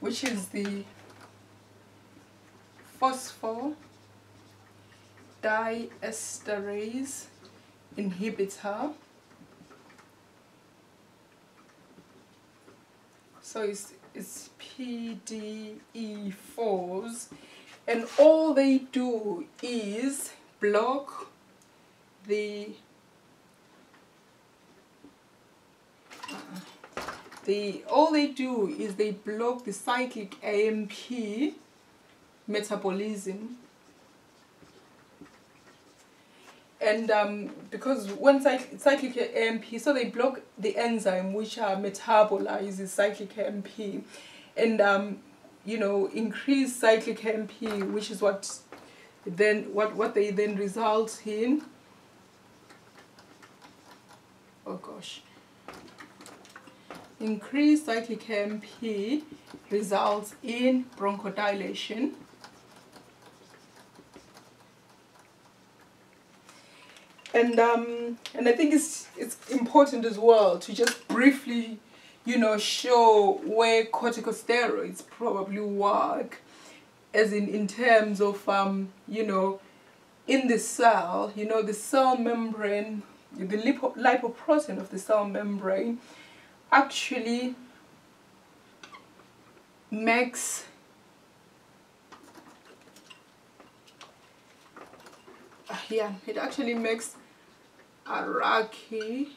which is the phosphodiesterase inhibitor. So it's PDE4s, and all they do is block they block the cyclic AMP metabolism. And because when cyclic AMP, so they block the enzyme which metabolizes cyclic AMP, and you know, increase cyclic AMP, which is what they then result in. Oh gosh. Increased cyclic AMP results in bronchodilation. And I think it's important as well to just briefly, you know, show where corticosteroids probably work, as in terms of you know, in the cell, you know, the cell membrane, the lipoprotein of the cell membrane actually makes it actually makes arachidonic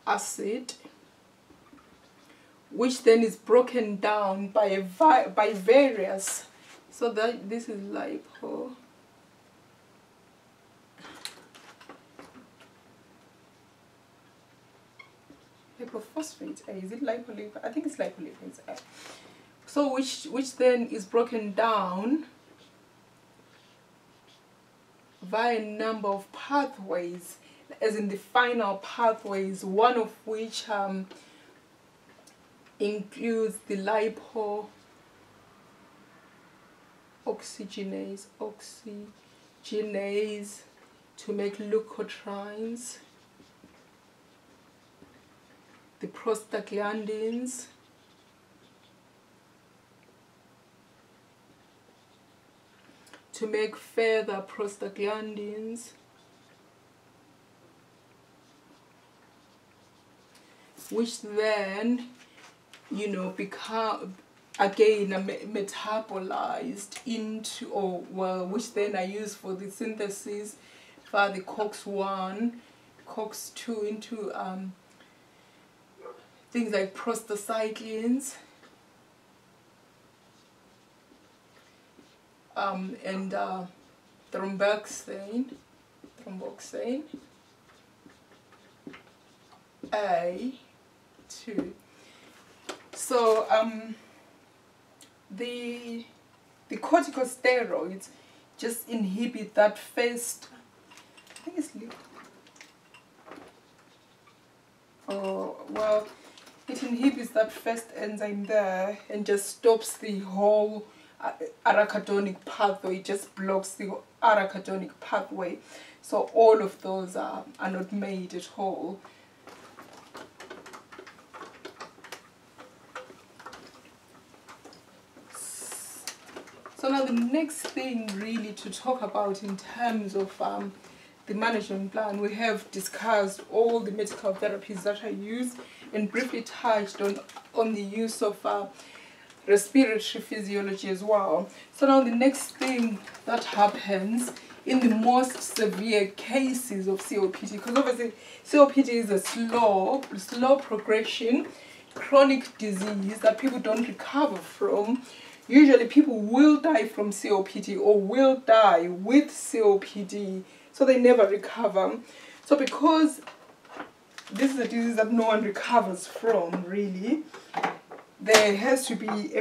acid, which then is broken down by various, so that this is lipophosphate A. Is it lipolip? I think it's lipolipase A. So which then is broken down via a number of pathways, as in the final pathways, one of which includes the lipo-oxygenase to make leukotrienes, the prostaglandins, to make further prostaglandins, which then, you know, become again metabolized into, which then are used for the synthesis via the COX-1, COX-2 into things like prostacyclins, and thromboxane A2. So the corticosteroids just inhibit that first, I think it's it inhibits that first enzyme there and just stops the whole arachidonic pathway. It just blocks the arachidonic pathway, so all of those are not made at all. So now the next thing really to talk about in terms of the management plan, we have discussed all the medical therapies that are used and briefly touched on the use of respiratory physiology as well. So now the next thing that happens in the most severe cases of COPD, because obviously COPD is a slow progression, chronic disease that people don't recover from. Usually people will die from COPD or will die with COPD, so they never recover. So because this is a disease that no one recovers from, really, there has to be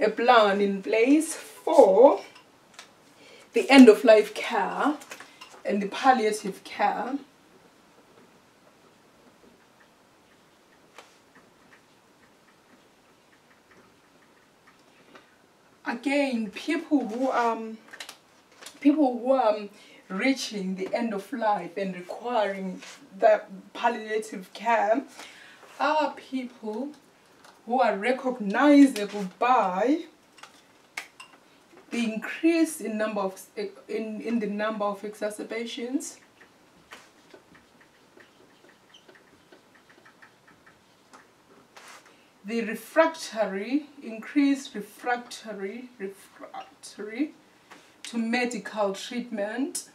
a plan in place for the end-of-life care and the palliative care. Again, people who are reaching the end of life and requiring that palliative care are people who are recognizable by the increase in number of in the number of exacerbations, the increased refractory to medical treatment,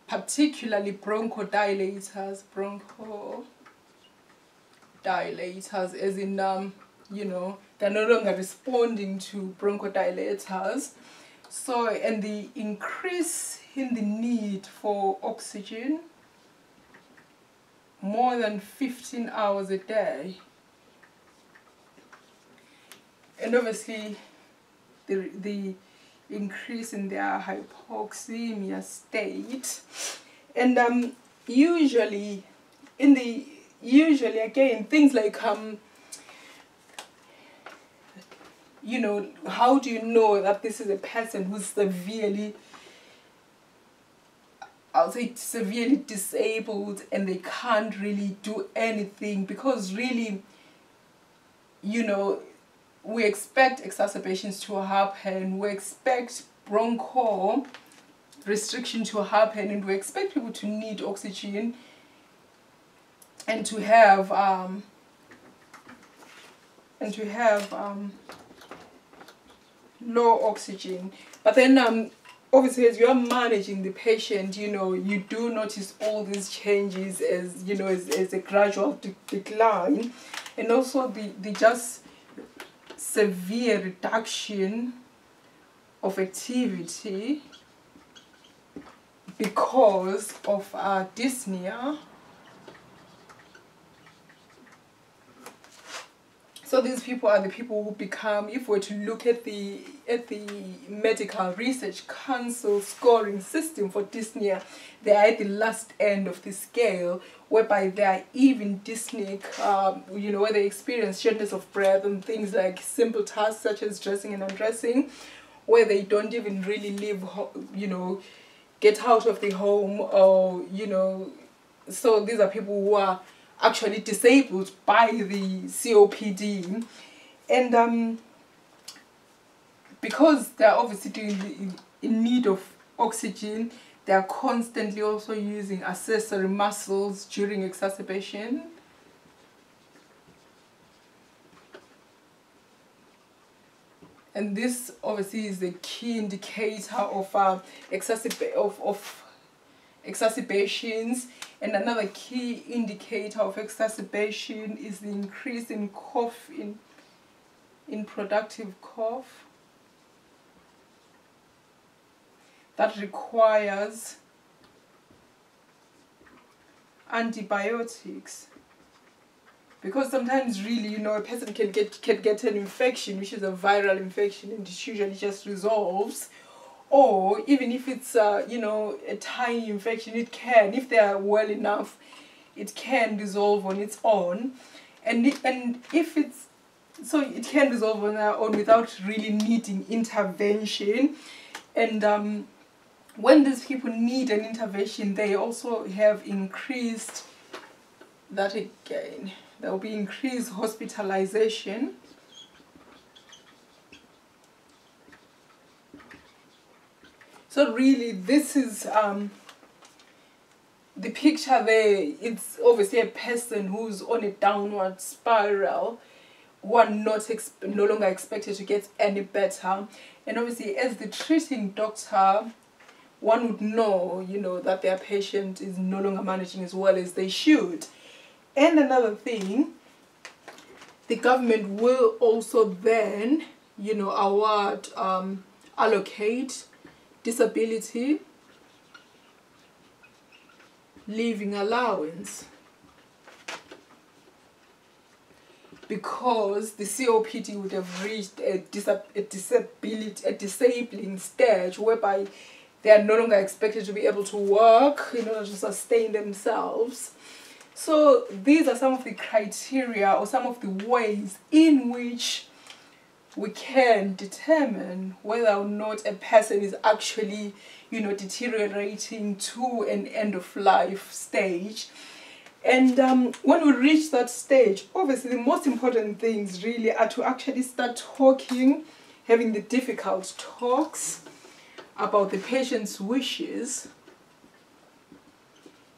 particularly bronchodilators, as in, you know, they're no longer responding to bronchodilators. So, and the increase in the need for oxygen more than 15 hours a day. And obviously, the increase in their hypoxemia state. And usually again, things like you know, how do you know that this is a person who's severely, I'll say severely disabled and they can't really do anything? Because really, you know, we expect exacerbations to happen, we expect broncho restriction to happen, and we expect people to need oxygen and to have low oxygen. But then obviously, as you are managing the patient, you know, you do notice all these changes as, you know, as a gradual decline, and also the just severe reduction of activity because of dyspnea. So these people are the people who become, if we're to look at the Medical Research Council scoring system for dyspnea, they are at the last end of the scale, whereby they are even dyspneic, you know, where they experience shortness of breath and things like simple tasks such as dressing and undressing, where they don't even really leave, you know, get out of the home, or, you know, so these are people who are actually disabled by the COPD, and because they're obviously in need of oxygen, they are constantly also using accessory muscles during exacerbation. And this obviously is the key indicator of exacerbations. And another key indicator of exacerbation is the increase in cough, in productive cough, that requires antibiotics. Because sometimes really, you know, a person can get an infection, which is a viral infection, and it usually just resolves. Or even if it's, you know, a tiny infection, it can, if they are well enough, it can resolve on its own. And if it's, so it can resolve on their own without really needing intervention. And when these people need an intervention, they also have increased, that again, there will be increased hospitalization. So really, this is the picture there. It's obviously a person who's on a downward spiral, who are no longer expected to get any better. And obviously, as the treating doctor, one would know, you know, that their patient is no longer managing as well as they should. And another thing, the government will also then, you know, award, allocate disability living allowance, because the COPD would have reached a disabling stage whereby they are no longer expected to be able to work in order to sustain themselves. So these are some of the criteria or some of the ways in which we can determine whether or not a person is actually, you know, deteriorating to an end-of-life stage. And when we reach that stage, obviously the most important things really are to actually start talking, having the difficult talks about the patient's wishes.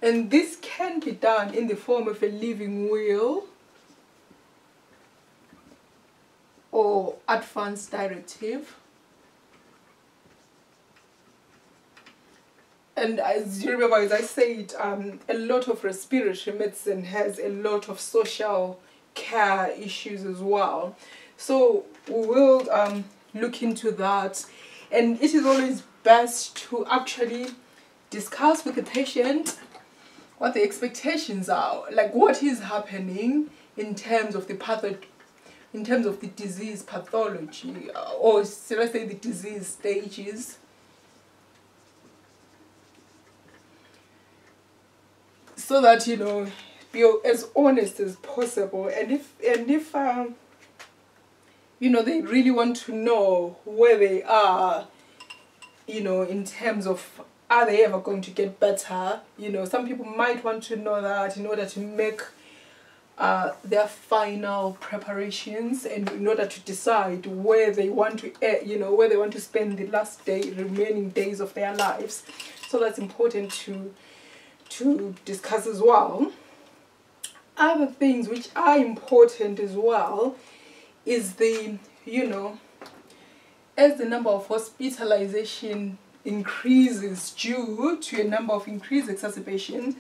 And this can be done in the form of a living will or advance directive. And as you remember, as I said, a lot of respiratory medicine has a lot of social care issues as well. So we will look into that. And it is always best to actually discuss with the patient what the expectations are, like what is happening in terms of the in terms of the disease pathology, or should I say the disease stages. So that, you know, be as honest as possible. And if you know, they really want to know where they are, you know, in terms of, are they ever going to get better? You know, some people might want to know that in order to make their final preparations and in order to decide where they want to, you know, where they want to spend the remaining days of their lives. So that's important to discuss as well. Other things which are important as well is the, you know, as the number of hospitalization increases due to a number of increased exacerbations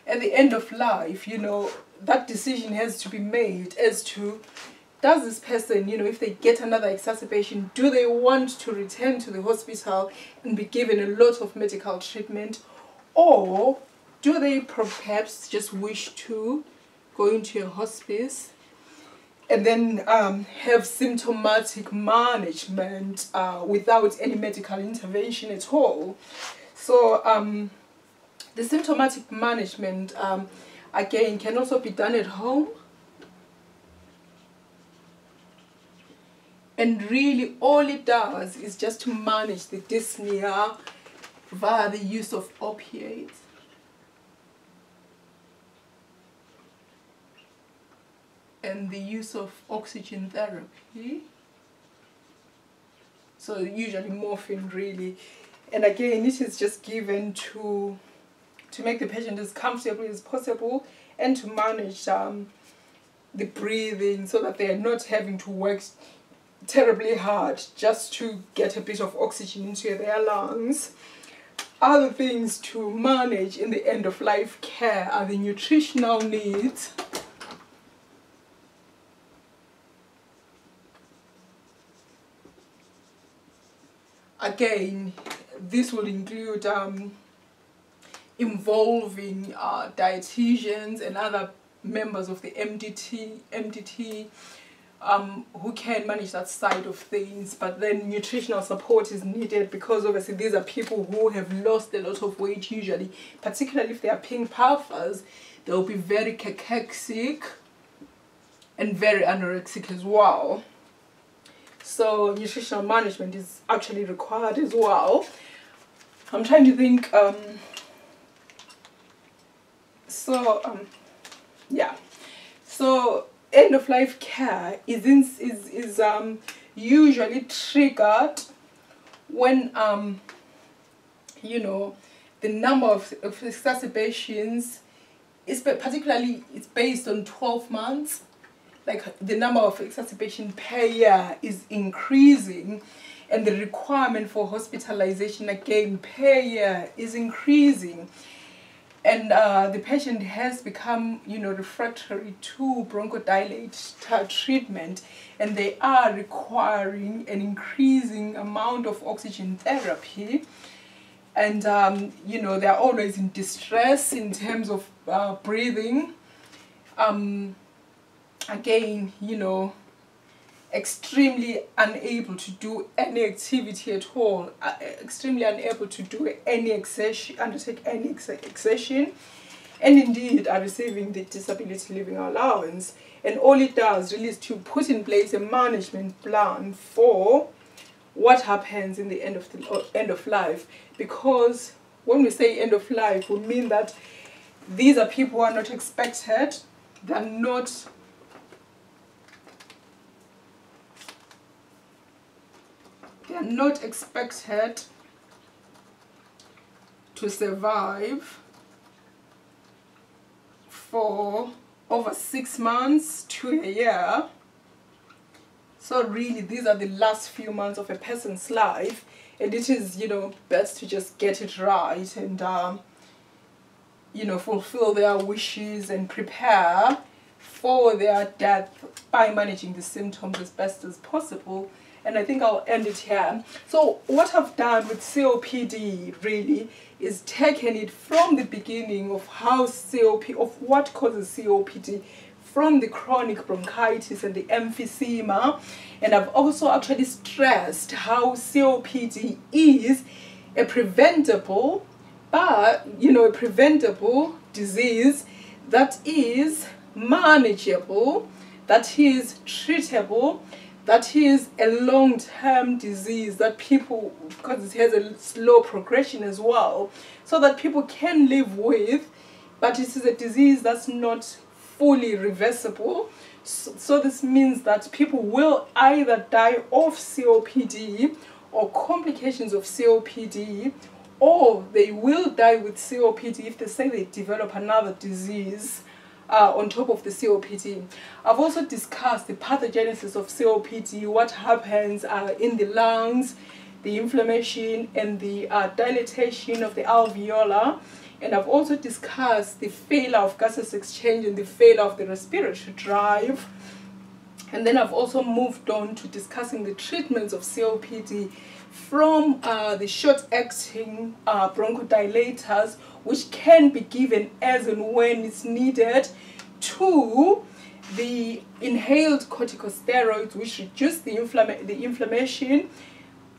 at the end of life, you know, that decision has to be made as to, does this person, you know, if they get another exacerbation, do they want to return to the hospital and be given a lot of medical treatment, or do they perhaps just wish to go into a hospice and then have symptomatic management without any medical intervention at all? So the symptomatic management, again, can also be done at home. And really all it does is just to manage the dyspnea via the use of opiates. And the use of oxygen therapy. So usually morphine, really. And again, it is just given to make the patient as comfortable as possible and to manage the breathing so that they are not having to work terribly hard just to get a bit of oxygen into their lungs. Other things to manage in the end-of-life care are the nutritional needs. Again, this will include involving dietitians and other members of the MDT who can manage that side of things. But then nutritional support is needed because obviously these are people who have lost a lot of weight usually, particularly if they are pink puffers. They'll be very cachexic and very anorexic as well. So nutritional management is actually required as well. I'm trying to think. Yeah. So end-of-life care is usually triggered when you know, the number of exacerbations is particularly it's based on 12 months. Like the number of exacerbation per year is increasing, and the requirement for hospitalization again per year is increasing, and the patient has become, you know, refractory to bronchodilator treatment, and they are requiring an increasing amount of oxygen therapy, and you know, they are always in distress in terms of breathing. Again, you know, extremely unable to do any activity at all, extremely unable to do any exertion, undertake any exertion, and indeed are receiving the disability living allowance. And all it does really is to put in place a management plan for what happens in the end of life. Because when we say end of life, we mean that These are people who are not expected. They're not expected to survive for over 6 months to a year. So really, these are the last few months of a person's life, and it is, you know, best to just get it right and you know, fulfill their wishes and prepare for their death by managing the symptoms as best as possible. And I think I'll end it here. So what I've done with COPD really is taken it from the beginning of how of what causes COPD, from the chronic bronchitis and the emphysema, and I've also actually stressed how COPD is a preventable, a preventable disease that is manageable, that is treatable, that is a long-term disease that people, because it has a slow progression as well, so that people can live with, but it is a disease that's not fully reversible. So this means that people will either die of COPD or complications of COPD, or they will die with COPD if they say they develop another disease on top of the COPD. I've also discussed the pathogenesis of COPD, what happens in the lungs, the inflammation and the dilatation of the alveolar. And I've also discussed the failure of gaseous exchange and the failure of the respiratory drive. And then I've also moved on to discussing the treatments of COPD, from the short-acting bronchodilators, which can be given as and when it's needed, to the inhaled corticosteroids, which reduce the inflammation,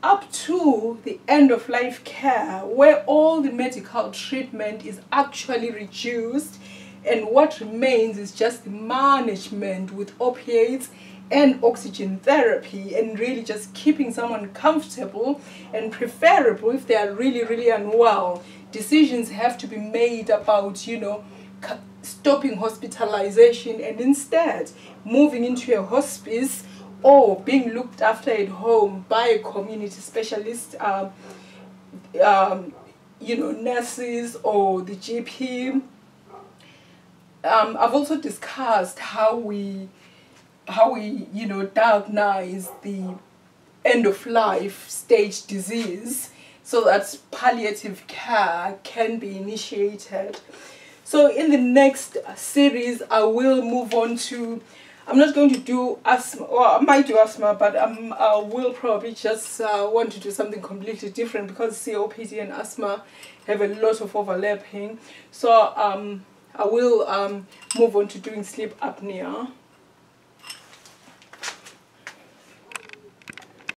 up to the end-of-life care, where all the medical treatment is actually reduced, and what remains is just the management with opiates and oxygen therapy, and really just keeping someone comfortable, and preferable if they are really, really unwell. Decisions have to be made about, you know, stopping hospitalization and instead moving into a hospice or being looked after at home by a community specialist, you know, nurses or the GP. I've also discussed how we you know, diagnose the end-of-life stage disease so that palliative care can be initiated. So in the next series, I will move on to, I'm not going to do asthma, or I might do asthma, but I will probably just want to do something completely different, because COPD and asthma have a lot of overlapping. So I will move on to doing sleep apnea.